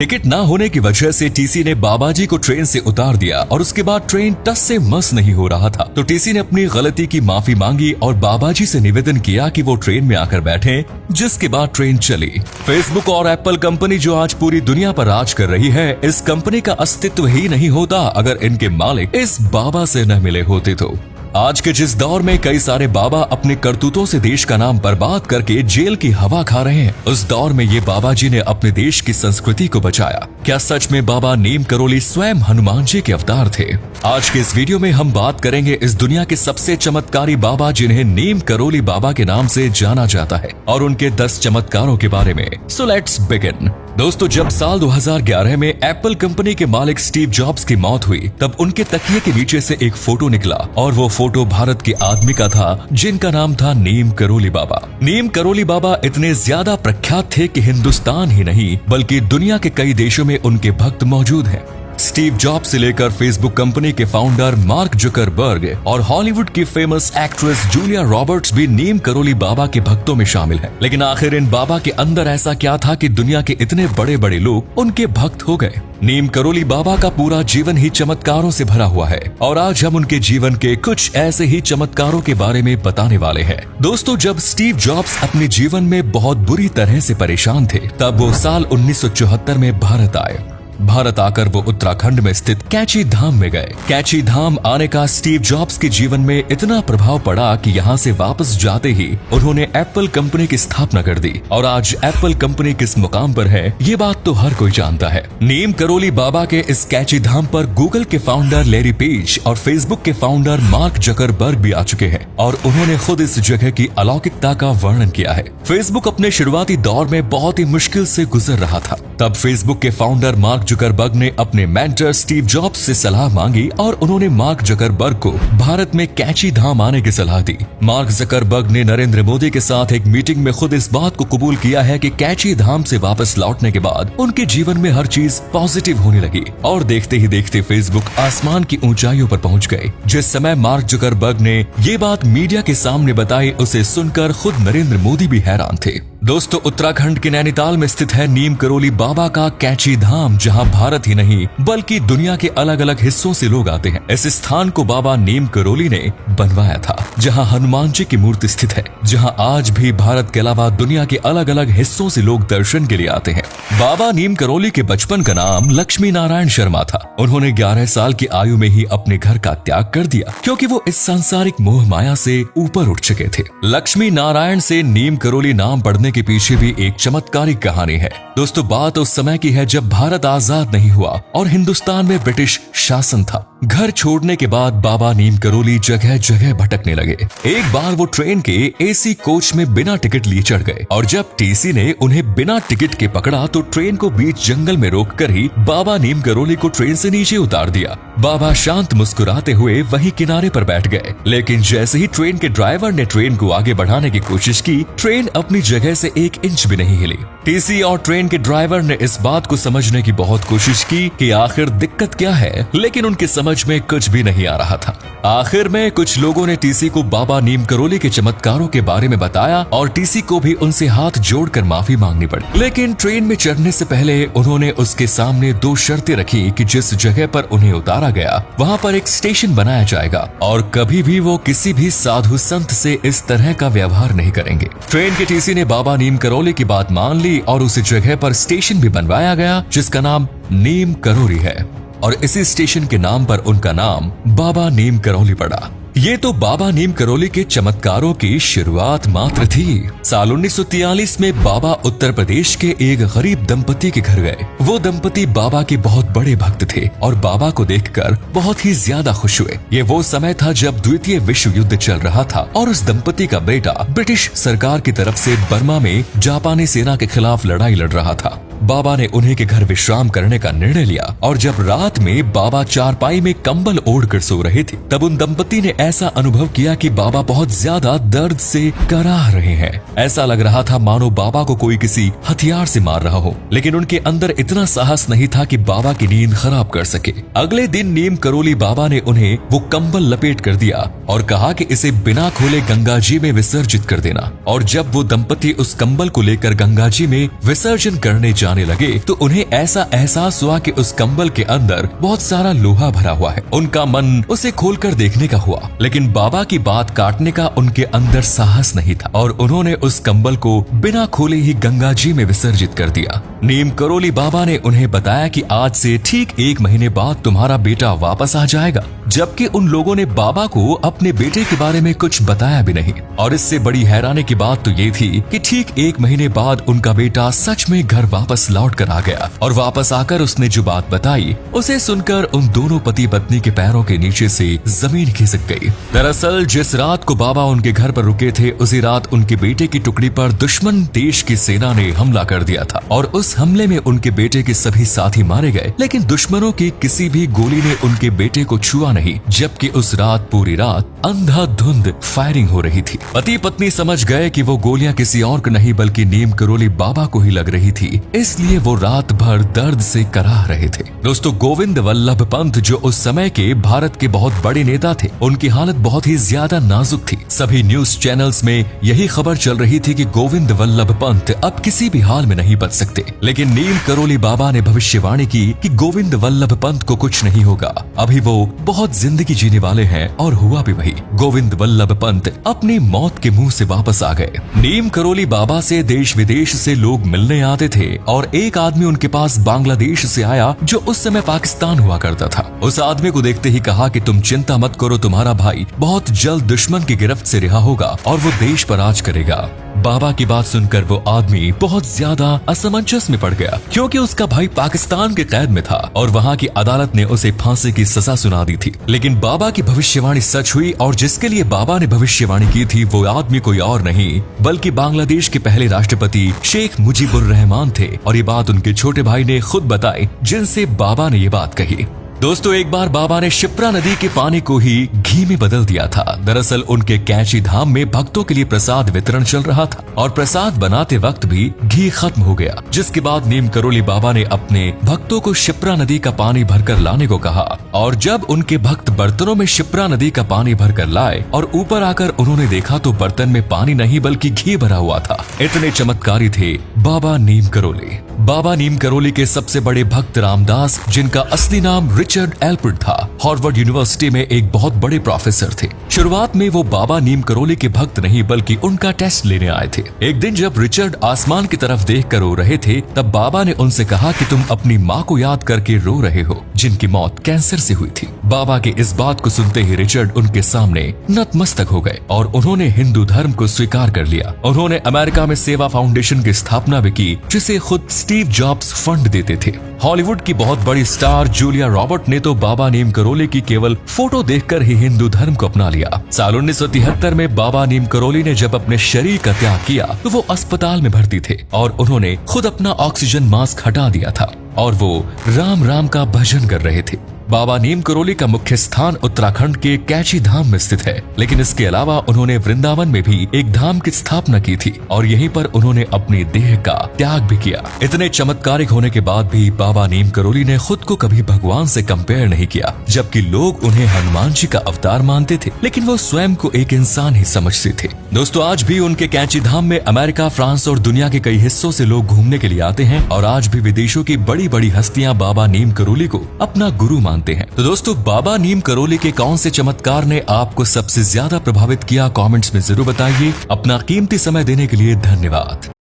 Ticket ना होने की वजह से टीसी ने बाबा जी को ट्रेन से उतार दिया और उसके बाद ट्रेन टस से मस नहीं हो रहा था। तो टीसी ने अपनी गलती की माफी मांगी और बाबा जी से निवेदन किया कि वो ट्रेन में आकर बैठें, जिसके बाद ट्रेन चली। फेसबुक और एप्पल कंपनी जो आज पूरी दुनिया पर राज कर रही है, इस कंपनी का अस्तित्व ही नहीं होता अगर इनके मालिक इस बाबा से न मिले होते तो। आज के जिस दौर में कई सारे बाबा अपने करतूतों से देश का नाम बर्बाद करके जेल की हवा खा रहे हैं, उस दौर में ये बाबा जी ने अपने देश की संस्कृति को बचाया। क्या सच में बाबा नीम करोली स्वयं हनुमान जी के अवतार थे? आज के इस वीडियो में हम बात करेंगे इस दुनिया के सबसे चमत्कारी बाबा जिन्हें नीम करोली बाबा के नाम से जाना जाता है और उनके 10 चमत्कारों के बारे में। So let's begin. दोस्तों, जब साल 2011 में एप्पल कंपनी के मालिक स्टीव जॉब्स की मौत हुई, तब उनके तकिए के नीचे से एक फोटो निकला और वो फोटो भारत के आदमी का था जिनका नाम था नीम करोली बाबा। नीम करोली बाबा इतने ज्यादा प्रख्यात थे कि हिंदुस्तान ही नहीं बल्कि दुनिया के कई देशों में उनके भक्त मौजूद हैं। स्टीव जॉब्स से लेकर फेसबुक कंपनी के फाउंडर मार्क जुकरबर्ग और हॉलीवुड की फेमस एक्ट्रेस जूलिया रॉबर्ट्स भी नीम करोली बाबा के भक्तों में शामिल हैं। लेकिन आखिर इन बाबा के अंदर ऐसा क्या था कि दुनिया के इतने बड़े बड़े लोग उनके भक्त हो गए? नीम करोली बाबा का पूरा जीवन ही चमत्कारों से भरा हुआ है और आज हम उनके जीवन के कुछ ऐसे ही चमत्कारों के बारे में बताने वाले हैं। दोस्तों, जब स्टीव जॉब्स अपने जीवन में बहुत बुरी तरह से परेशान थे, तब वो साल 1974 में भारत आए। भारत आकर वो उत्तराखंड में स्थित कैची धाम में गए। कैची धाम आने का स्टीव जॉब्स के जीवन में इतना प्रभाव पड़ा कि यहाँ से वापस जाते ही उन्होंने एप्पल कंपनी की स्थापना कर दी और आज एप्पल कंपनी किस मुकाम पर है ये बात तो हर कोई जानता है। नीम करोली बाबा के इस कैची धाम पर गूगल के फाउंडर लैरी पेज और फेसबुक के फाउंडर मार्क जुकरबर्ग भी आ चुके हैं और उन्होंने खुद इस जगह की अलौकिकता का वर्णन किया है। फेसबुक अपने शुरुआती दौर में बहुत ही मुश्किल से गुजर रहा था। तब फेसबुक के फाउंडर मार्क जुकरबर्ग ने अपने मेंटर स्टीव जॉब्स से सलाह मांगी और उन्होंने मार्क जुकरबर्ग को भारत में कैची धाम आने की सलाह दी। मार्क जुकरबर्ग ने नरेंद्र मोदी के साथ एक मीटिंग में खुद इस बात को कबूल किया है कि कैची धाम से वापस लौटने के बाद उनके जीवन में हर चीज पॉजिटिव होने लगी और देखते ही देखते फेसबुक आसमान की ऊंचाइयों पर पहुंच गए। जिस समय मार्क जुकरबर्ग ने ये बात मीडिया के सामने बताई, उसे सुनकर खुद नरेंद्र मोदी भी हैरान थे। दोस्तों, उत्तराखंड के नैनीताल में स्थित है नीम करोली बाबा का कैची धाम, जहां भारत ही नहीं बल्कि दुनिया के अलग अलग हिस्सों से लोग आते हैं। इस स्थान को बाबा नीम करोली ने बनवाया था, जहां हनुमान जी की मूर्ति स्थित है, जहां आज भी भारत के अलावा दुनिया के अलग अलग हिस्सों से लोग दर्शन के लिए आते हैं। बाबा नीम करोली के बचपन का नाम लक्ष्मी नारायण शर्मा था। उन्होंने 11 साल की आयु में ही अपने घर का त्याग कर दिया क्योंकि वो इस सांसारिक मोह माया से ऊपर उठ चुके थे। लक्ष्मी नारायण से नीम करोली नाम पड़ने के पीछे भी एक चमत्कारिक कहानी है। दोस्तों, बात उस समय की है जब भारत आजाद नहीं हुआ और हिंदुस्तान में ब्रिटिश शासन था। घर छोड़ने के बाद बाबा नीम करोली जगह जगह भटकने लगे। एक बार वो ट्रेन के एसी कोच में बिना टिकट लिए चढ़ गए और जब टीसी ने उन्हें बिना टिकट के पकड़ा तो ट्रेन को बीच जंगल में रोककर ही बाबा नीम करोली को ट्रेन से नीचे उतार दिया। बाबा शांत मुस्कुराते हुए वहीं किनारे पर बैठ गए, लेकिन जैसे ही ट्रेन के ड्राइवर ने ट्रेन को आगे बढ़ाने की कोशिश की, ट्रेन अपनी जगह से 1 इंच भी नहीं हिली। टीसी और ट्रेन के ड्राइवर ने इस बात को समझने की बहुत कोशिश की कि आखिर दिक्कत क्या है, लेकिन उनके समझ में कुछ भी नहीं आ रहा था। आखिर में कुछ लोगों ने टीसी को बाबा नीम करोली के चमत्कारों के बारे में बताया और टीसी को भी उनसे हाथ जोड़कर माफी मांगनी पड़ी। लेकिन ट्रेन में चढ़ने से पहले उन्होंने उसके सामने 2 शर्तें रखी कि जिस जगह पर उन्हें उतारा गया वहां पर एक स्टेशन बनाया जाएगा और कभी भी वो किसी भी साधु संत से इस तरह का व्यवहार नहीं करेंगे। ट्रेन के टीसी ने बाबा नीम करोली की बात मान ली और उस जगह पर स्टेशन भी बनवाया गया जिसका नाम नीम करोली है और इसी स्टेशन के नाम पर उनका नाम बाबा नीम करोली पड़ा। ये तो बाबा नीम करोली के चमत्कारों की शुरुआत मात्र थी। साल 1943 में बाबा उत्तर प्रदेश के एक गरीब दंपति के घर गए। वो दंपति बाबा के बहुत बड़े भक्त थे और बाबा को देखकर बहुत ही ज्यादा खुश हुए। ये वो समय था जब द्वितीय विश्व युद्ध चल रहा था और उस दंपति का बेटा ब्रिटिश सरकार की तरफ से बर्मा में जापानी सेना के खिलाफ लड़ाई लड़ रहा था। बाबा ने उन्हीं के घर विश्राम करने का निर्णय लिया और जब रात में बाबा चारपाई में कंबल ओढ़कर सो रहे थे, तब उन दंपति ने ऐसा अनुभव किया कि बाबा बहुत ज्यादा दर्द से कराह रहे हैं। ऐसा लग रहा था मानो बाबा को कोई किसी हथियार से मार रहा हो, लेकिन उनके अंदर इतना साहस नहीं था कि बाबा की नींद खराब कर सके। अगले दिन नीम करोली बाबा ने उन्हें वो कंबल लपेट कर दिया और कहा कि इसे बिना खोले गंगा जी में विसर्जित कर देना। और जब वो दंपति उस कंबल को लेकर गंगा जी में विसर्जन करने जाने लगे तो उन्हें ऐसा एहसास हुआ कि उस कंबल के अंदर बहुत सारा लोहा भरा हुआ है। उनका मन उसे खोलकर देखने का हुआ, लेकिन बाबा की बात काटने का उनके अंदर साहस नहीं था और उन्होंने उस कंबल को बिना खोले ही गंगा जी में विसर्जित कर दिया। नीम करोली बाबा ने उन्हें बताया कि आज से ठीक 1 महीने बाद तुम्हारा बेटा वापस आ जाएगा, जबकि उन लोगों ने बाबा को अपने बेटे के बारे में कुछ बताया भी नहीं। और इससे बड़ी हैरानी की बात तो ये थी कि ठीक 1 महीने बाद उनका बेटा सच में घर वापस लौट कर आ गया और वापस आकर उसने जो बात बताई उसे सुनकर उन दोनों पति पत्नी के पैरों के नीचे से जमीन खिसक गई। दरअसल जिस रात को बाबा उनके घर पर रुके थे उसी रात उनके बेटे की टुकड़ी पर दुश्मन देश की सेना ने हमला कर दिया था और उस हमले में उनके बेटे के सभी साथी मारे गए, लेकिन दुश्मनों की किसी भी गोली ने उनके बेटे को छुआ नहीं, जबकि उस रात पूरी रात अंधाधुंध फायरिंग हो रही थी। पति पत्नी समझ गए कि वो गोलियां किसी और को नहीं बल्कि नीम करोली बाबा को ही लग रही थी, इसलिए वो रात भर दर्द से कराह रहे थे। दोस्तों, गोविंद वल्लभ पंत जो उस समय के भारत के बहुत बड़े नेता थे, उनकी हालत बहुत ही ज्यादा नाजुक थी। सभी न्यूज चैनल्स में यही खबर चल रही थी कि गोविंद वल्लभ पंत अब किसी भी हाल में नहीं बच सकते, लेकिन नीम करोली बाबा ने भविष्यवाणी की कि गोविंद वल्लभ पंत को कुछ नहीं होगा, अभी वो बहुत जिंदगी जीने वाले हैं। और हुआ भी वही, गोविंद वल्लभ पंत अपनी मौत के मुंह से वापस आ गए। नीम करोली बाबा से देश विदेश से लोग मिलने आते थे और एक आदमी उनके पास बांग्लादेश से आया जो उस समय पाकिस्तान हुआ करता था। उस आदमी को देखते ही कहा कि तुम चिंता मत करो, तुम्हारा भाई बहुत जल्द दुश्मन की गिरफ्त से रिहा होगा और वो देश पर राज करेगा। बाबा की बात सुनकर वो आदमी बहुत ज्यादा असमंजस में पड़ गया, क्योंकि उसका भाई पाकिस्तान के कैद में था और वहाँ की अदालत ने उसे फांसी की सजा सुना दी थी। लेकिन बाबा की भविष्यवाणी सच हुई और जिसके लिए बाबा ने भविष्यवाणी की थी वो आदमी कोई और नहीं बल्कि बांग्लादेश के पहले राष्ट्रपति शेख मुजीबुर रहमान थे। और ये बात उनके छोटे भाई ने खुद बताई, जिनसे बाबा ने ये बात कही। दोस्तों, एक बार बाबा ने शिप्रा नदी के पानी को ही घी में बदल दिया था। दरअसल उनके कैची धाम में भक्तों के लिए प्रसाद वितरण चल रहा था और प्रसाद बनाते वक्त भी घी खत्म हो गया, जिसके बाद नीम करोली बाबा ने अपने भक्तों को शिप्रा नदी का पानी भरकर लाने को कहा। और जब उनके भक्त बर्तनों में शिप्रा नदी का पानी भरकर लाए और ऊपर आकर उन्होंने देखा तो बर्तन में पानी नहीं बल्कि घी भरा हुआ था। इतने चमत्कारी थे बाबा नीम करोली। बाबा नीम करोली के सबसे बड़े भक्त रामदास, जिनका असली नाम रिचर्ड एल्पर्ट था, हार्वर्ड यूनिवर्सिटी में एक बहुत बड़े प्रोफेसर थे। शुरुआत में वो बाबा नीम करोली के भक्त नहीं बल्कि उनका टेस्ट लेने आए थे। एक दिन जब रिचर्ड आसमान की तरफ देखकर रो रहे थे, तब बाबा ने उनसे कहा कि तुम अपनी माँ को याद करके रो रहे हो, जिनकी मौत कैंसर से हुई थी। बाबा के इस बात को सुनते ही रिचर्ड उनके सामने नतमस्तक हो गए और उन्होंने हिंदू धर्म को स्वीकार कर लिया। उन्होंने अमेरिका में सेवा फाउंडेशन की स्थापना भी की, जिसे खुद स्टीव जॉब्स फंड देते थे। हॉलीवुड की बहुत बड़ी स्टार जूलिया रॉबर्ट ने तो बाबा नीम करोली की केवल फोटो देखकर ही हिंदू धर्म को अपना लिया। साल 1973 में बाबा नीम करोली ने जब अपने शरीर का त्याग किया तो वो अस्पताल में भर्ती थे और उन्होंने खुद अपना ऑक्सीजन मास्क हटा दिया था और वो राम राम का भजन कर रहे थे। बाबा नीम करोली का मुख्य स्थान उत्तराखंड के कैची धाम में स्थित है, लेकिन इसके अलावा उन्होंने वृंदावन में भी एक धाम की स्थापना की थी और यहीं पर उन्होंने अपनी देह का त्याग भी किया। इतने चमत्कारिक होने के बाद भी बाबा नीम करोली ने खुद को कभी भगवान से कंपेयर नहीं किया, जबकि लोग उन्हें हनुमान जी का अवतार मानते थे, लेकिन वो स्वयं को एक इंसान ही समझते थे। दोस्तों, आज भी उनके कैची धाम में अमेरिका, फ्रांस और दुनिया के कई हिस्सों से लोग घूमने के लिए आते हैं और आज भी विदेशों की बड़ी बड़ी हस्तियां बाबा नीम करोली को अपना गुरु मानते हैं। तो दोस्तों, बाबा नीम करोली के कौन से चमत्कार ने आपको सबसे ज्यादा प्रभावित किया, कमेंट्स में जरूर बताइए। अपना कीमती समय देने के लिए धन्यवाद।